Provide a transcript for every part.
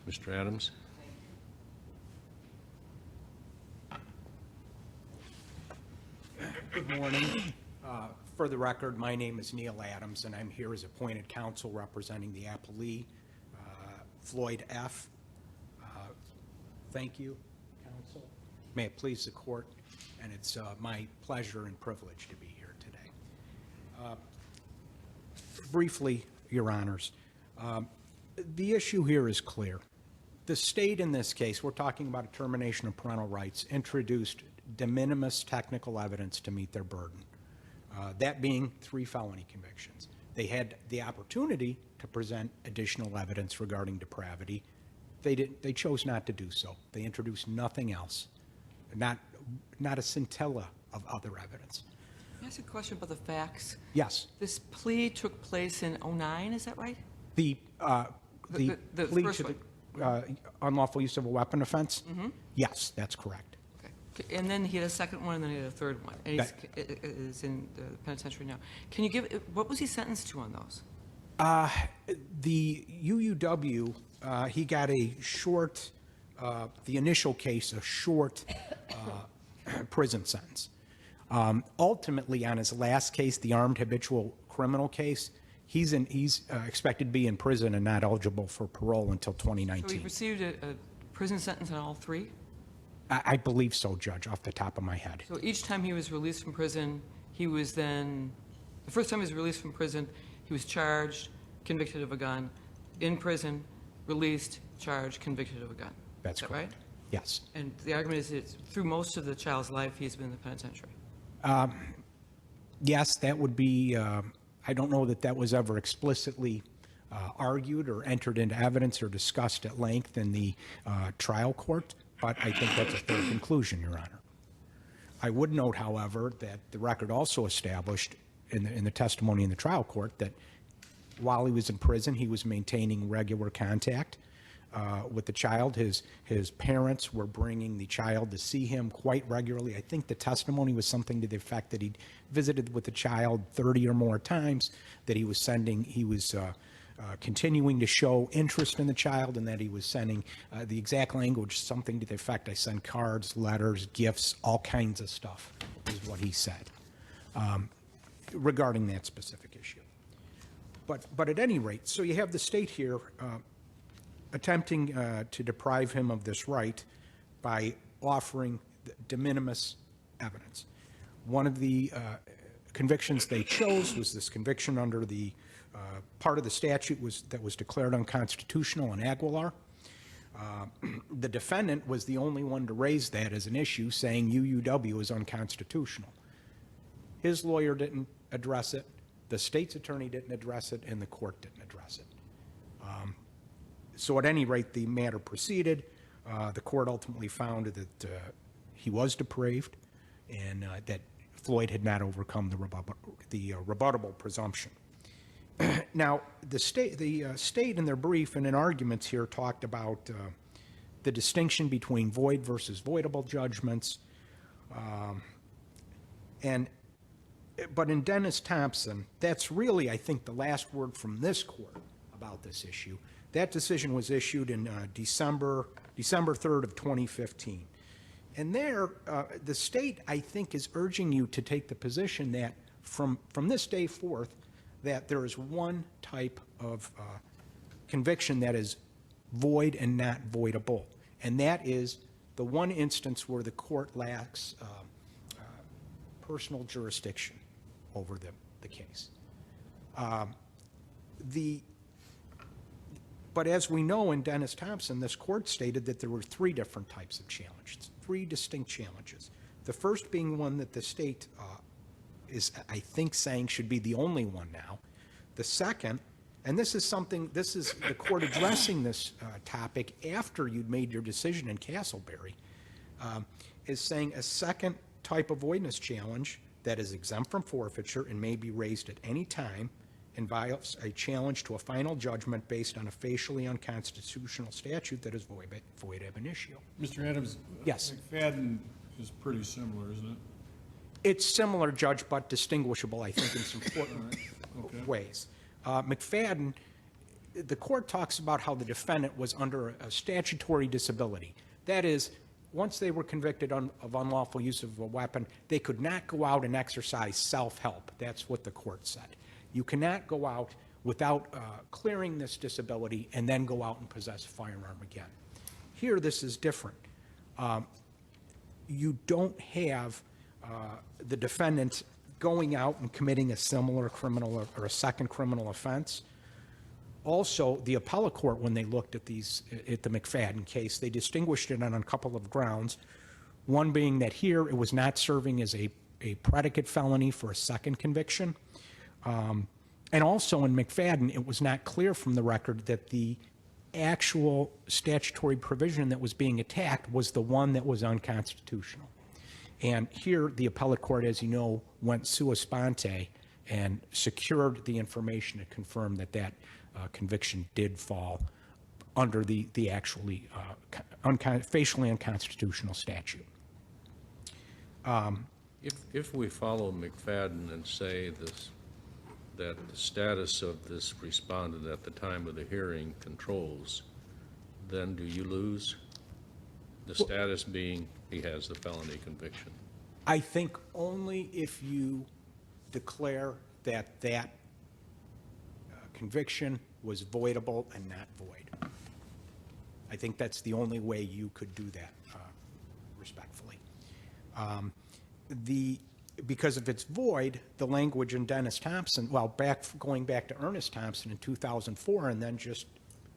Mr. Adams? Good morning. For the record, my name is Neil Adams, and I'm here as appointed counsel representing the appellee, Floyd F. Thank you, counsel. May it please the court, and it's my pleasure and privilege to be here today. Briefly, Your Honors, the issue here is clear. The state in this case, we're talking about a termination of parental rights, introduced de minimis technical evidence to meet their burden, that being 3 felony convictions. They had the opportunity to present additional evidence regarding depravity. They chose not to do so. They introduced nothing else, not a scintilla of other evidence. Can I ask a question about the facts? Yes. This plea took place in '09, is that right? The plea first to one. the unlawful use of a weapon offense? Mm-hmm. Yes, that's correct. Okay. And then he had a second one, and then he had a third one. And he's in the penitentiary now. Can you give, what was he sentenced to on those? The UUW, he got a short, the initial case, a short prison sentence. Ultimately, on his last case, the armed habitual criminal case, he's expected to be in prison and not eligible for parole until 2019. So he received a prison sentence on all 3? I believe so, Judge, off the top of my head. So each time he was released from prison, he was then, the first time he was released from prison, he was charged, convicted of a gun, in prison, released, charged, convicted of a gun. That's Is that correct. right? Yes. And the argument is that through most of the child's life, he's been in the penitentiary. Yes, that would be, I don't know that that was ever explicitly argued or entered into evidence or discussed at length in the trial court, but I think that's a fair conclusion, Your Honor. I would note, however, that the record also established in the testimony in the trial court that while he was in prison, he was maintaining regular contact with the child. His parents were bringing the child to see him quite regularly. I think the testimony was something to the effect that he'd visited with the child 30 or more times, that he was continuing to show interest in the child, and that he was sending the exact language, something to the effect, I send cards, letters, gifts, all kinds of stuff, is what he said regarding that specific issue. But at any rate, so you have the state here attempting to deprive him of this right by offering de minimis evidence. One of the convictions they chose was this conviction under the part of the statute that was declared unconstitutional in Aguilar. The defendant was the only one to raise that as an issue, saying UUW is unconstitutional. His lawyer didn't address it, the state's attorney didn't address it, and the court didn't address it. So at any rate, the matter proceeded. The court ultimately found that he was depraved and that Floyd had not overcome the rebuttable presumption. Now, the state in their brief and in arguments here talked about the distinction between void versus voidable judgments. But in Dennis Thompson, that's really, I think, the last word from this court about this issue. That decision was issued in December 3rd of 2015. And there, the state, I think, is urging you to take the position that from this day forth, that there is one type of conviction that is void and not voidable. And that is the one instance where the court lacks personal jurisdiction over the case. But as we know in Dennis Thompson, this court stated that there were 3 different types of challenges, 3 distinct challenges. The first being one that the state is, I think, saying should be the only one now. The second, and this is the court addressing this topic after you'd made your decision in Castleberry, is saying a second type of voidness challenge that is exempt from forfeiture and may be raised at any time involves a challenge to a final judgment based on a facially unconstitutional statute that is void ab initio. Mr. Adams? Yes. McFadden is pretty similar, isn't it? It's similar, Judge, but distinguishable, I think, in some important ways. McFadden the court talks about how the defendant was under a statutory disability. That is, once they were convicted of unlawful use of a weapon, they could not go out and exercise self-help. That's what the court said. You cannot go out without clearing this disability and then go out and possess a firearm again. Here, this is different. You don't have the defendant going out and committing a similar criminal or a second criminal offense. Also, the appellate court, when they looked at the McFadden case, they distinguished it on a couple of grounds. One being that here it was not serving as a predicate felony for a second conviction. And also in McFadden, it was not clear from the record that the actual statutory provision that was being attacked was the one that was unconstitutional. And here, the appellate court, as you know, went sua sponte and secured the information to confirm that that conviction did fall under the actually facially unconstitutional statute. If we follow McFadden and say that the status of this respondent at the time of the hearing controls, then do you lose? The status being he has the felony conviction. I think only if you declare that that conviction was voidable and not void. I think that's the only way you could do that, respectfully. Because if it's void, the language in Dennis Thompson, well, going back to Ernest Thompson in 2004, and then just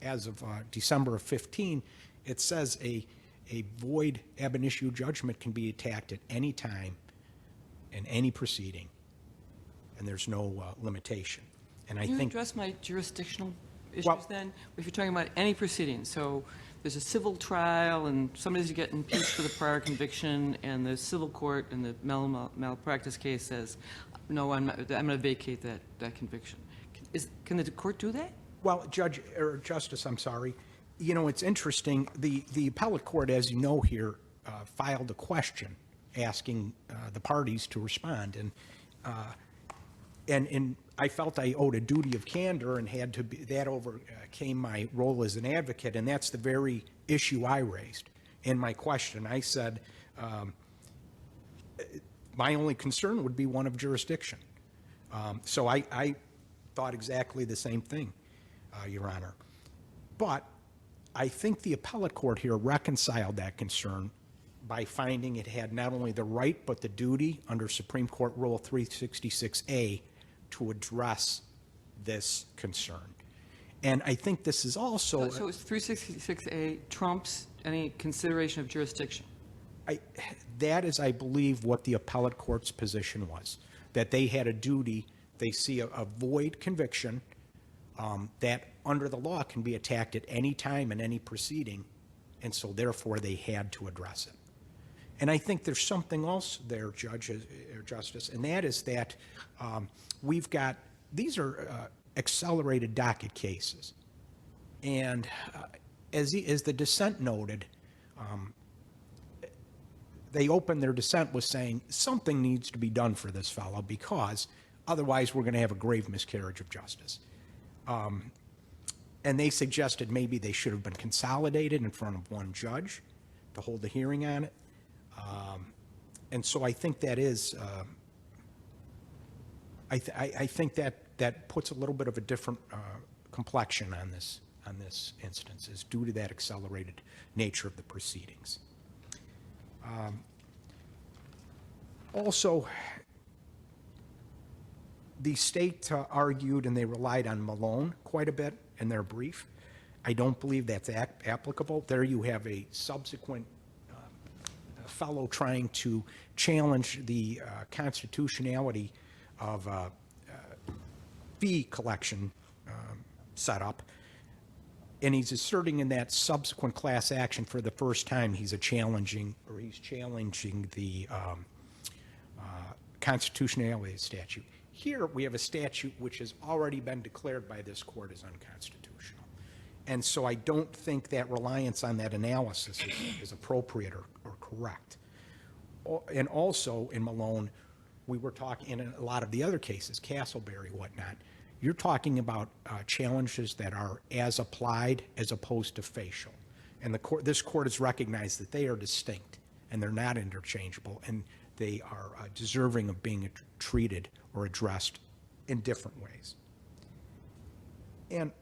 as of December of 15, it says a void ab initio judgment can be attacked at any time in any proceeding, and there's no limitation. And I Can you think address my jurisdictional issues Well- then? If you're talking about any proceeding, so there's a civil trial and somebody's getting impeached for the prior conviction, and the civil court in the malpractice case says, no, I'm going to vacate that conviction. Can the court do that? Well, Justice, I'm sorry. You know, it's interesting. The appellate court, as you know here, filed a question asking the parties to respond, and I felt I owed a duty of candor and had to be, that overcame my role as an advocate, and that's the very issue I raised in my question. I said my only concern would be one of jurisdiction. So I thought exactly the same thing, Your Honor. But I think the appellate court here reconciled that concern by finding it had not only the right but the duty under Supreme Court Rule 366A to address this concern. And I think this is also... So it's 366A trumps any consideration of jurisdiction? That is, I believe, what the appellate court's position was, that they had a duty. They see a void conviction that under the law can be attacked at any time in any proceeding, and so therefore they had to address it. And I think there's something else there, Justice, and that is that we've got, these are accelerated docket cases. And as the dissent noted, they opened their dissent with saying something needs to be done for this fellow because otherwise we're going to have a grave miscarriage of justice. And they suggested maybe they should have been consolidated in front of one judge to hold a hearing on it. And so I think that is, I think that puts a little bit of a different complexion on this instance, is due to that accelerated nature of the proceedings. Also, the state argued and they relied on Malone quite a bit in their brief. I don't believe that's applicable. There you have a subsequent fellow trying to challenge the constitutionality of fee collection setup, and he's asserting in that subsequent class action for the first time he's challenging the constitutionality of the statute. Here we have a statute which has already been declared by this court as unconstitutional. And so I don't think that reliance on that analysis is appropriate or correct. And also in Malone, we were talking in a lot of the other cases, Castleberry, whatnot, you're talking about challenges that are as applied as opposed to facial. And this court has recognized that they are distinct and they're not interchangeable, and they are deserving of being treated or addressed in different ways. And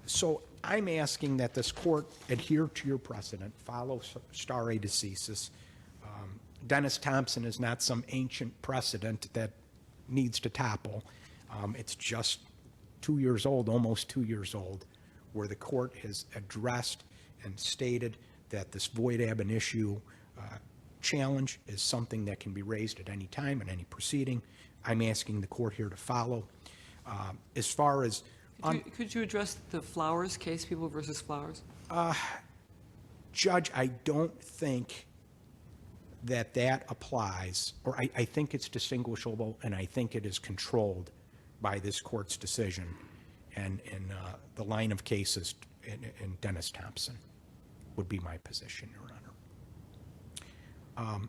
so I'm asking that this court adhere to your precedent, follow stare decisis. Dennis Thompson is not some ancient precedent that needs to topple. It's just 2 years old, almost 2 years old, where the court has addressed and stated that this void ab initio challenge is something that can be raised at any time in any proceeding. I'm asking the court here to follow. As far as Could you address the Flowers case, People versus Flowers? Judge, I don't think that applies, or I think it's distinguishable, and I think it is controlled by this court's decision and the line of cases in Dennis Thompson would be my position, Your Honor.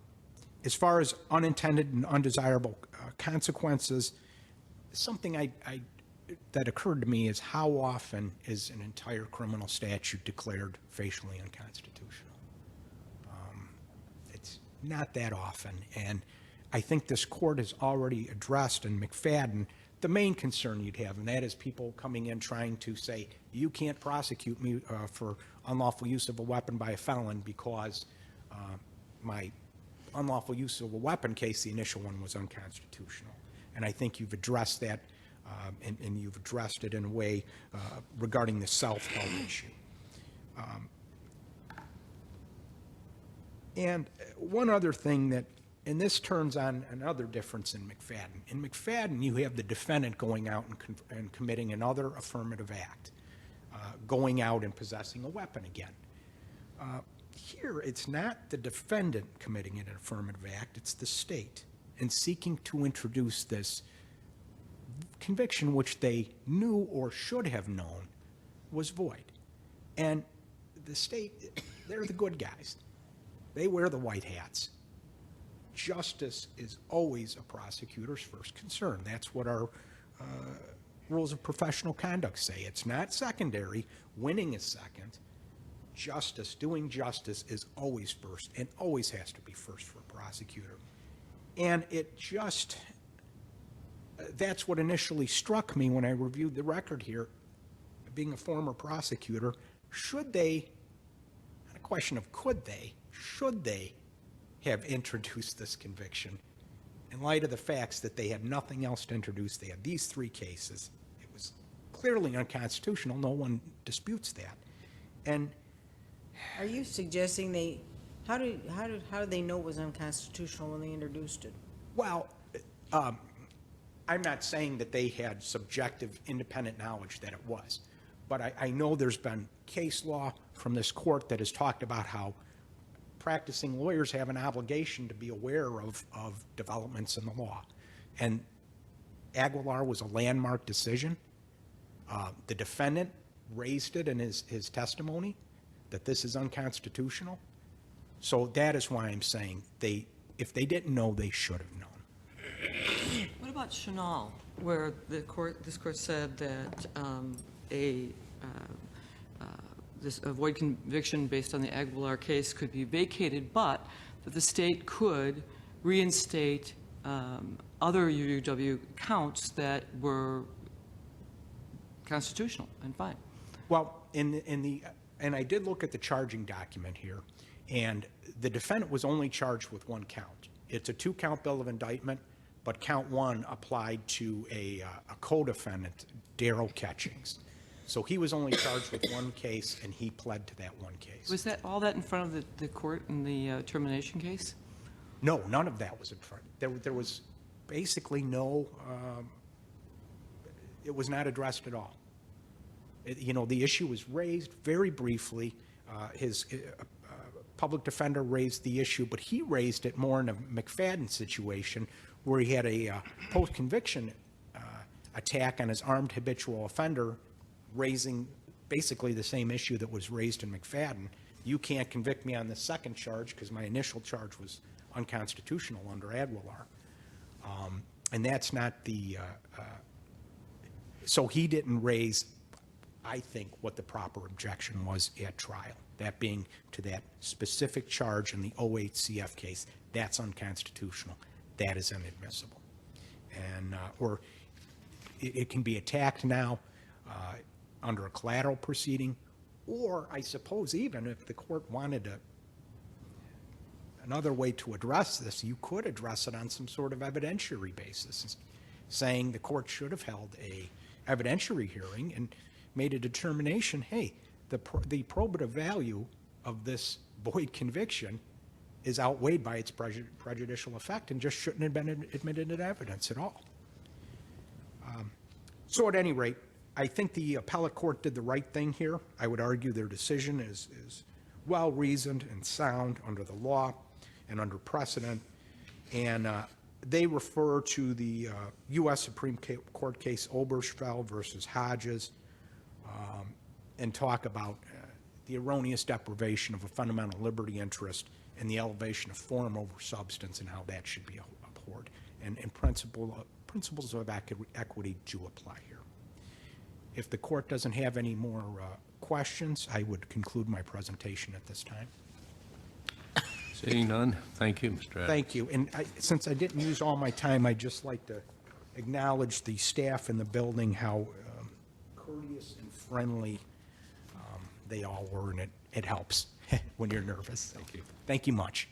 As far as unintended and undesirable consequences, something that occurred to me is how often is an entire criminal statute declared facially unconstitutional? It's not that often, and I think this court has already addressed in McFadden the main concern you'd have, and that is people coming in trying to say, you can't prosecute me for unlawful use of a weapon by a felon because my unlawful use of a weapon case, the initial one, was unconstitutional. And I think you've addressed that, and you've addressed it in a way regarding the self-help issue. And one other thing that, and this turns on another difference in McFadden. In McFadden, you have the defendant going out and committing another affirmative act, going out and possessing a weapon again. Here, it's not the defendant committing an affirmative act, it's the state, and seeking to introduce this conviction, which they knew or should have known was void. And the state, they're the good guys. They wear the white hats. Justice is always a prosecutor's first concern. That's what our rules of professional conduct say. It's not secondary. Winning is second. Justice, doing justice, is always first and always has to be first for a prosecutor. And it just, that's what initially struck me when I reviewed the record here. Being a former prosecutor, should they, not a question of could they, should they have introduced this conviction in light of the facts that they had nothing else to introduce? They had these three cases. It was clearly unconstitutional. No one disputes that. And Are you suggesting how did they know it was unconstitutional when they introduced it? well, I'm not saying that they had subjective, independent knowledge that it was, but I know there's been case law from this court that has talked about how practicing lawyers have an obligation to be aware of developments in the law. And Aguilar was a landmark decision. The defendant raised it in his testimony that this is unconstitutional. So that is why I'm saying if they didn't know, they should have known. What about Chenal, where this court said that a void conviction based on the Aguilar case could be vacated, but that the state could reinstate other UUW counts that were constitutional and fine? Well, and I did look at the charging document here, and the defendant was only charged with one count. It's a 2-count bill of indictment, but count 1 applied to a co-defendant, Darrell Catchings. So he was only charged with one case, and he pled to that one case. Was that all that in front of the court in the termination case? No, none of that was in front. There was basically no, it was not addressed at all. The issue was raised very briefly. His public defender raised the issue, but he raised it more in a McFadden situation where he had a post-conviction attack on his armed habitual offender, raising basically the same issue that was raised in McFadden. You can't convict me on the second charge because my initial charge was unconstitutional under Aguilar. And that's not the So he didn't raise, I think, what the proper objection was at trial, that being to that specific charge in the 08 CF case. That's unconstitutional. That is inadmissible. And, or it can be attacked now under a collateral proceeding, or I suppose even if the court wanted another way to address this, you could address it on some sort of evidentiary basis, saying the court should have held a evidentiary hearing and made a determination, hey, the probative value of this Boyd conviction is outweighed by its prejudicial effect and just shouldn't have been admitted into evidence at all. So at any rate, I think the appellate court did the right thing here. I would argue their decision is well-reasoned and sound under the law and under precedent. And they refer to the U.S. Supreme Court case Obergefell versus Hodges and talk about the erroneous deprivation of a fundamental liberty interest and the elevation of form over substance and how that should be abhorred. And principles of equity do apply here. If the court doesn't have any more questions, I would conclude my presentation at this time. Seeing none, thank you, Mr. Adams. Thank you. And since I didn't use all my time, I'd just like to acknowledge the staff in the building, how courteous and friendly they all were, and it helps when you're nervous. Thank you. Thank you much.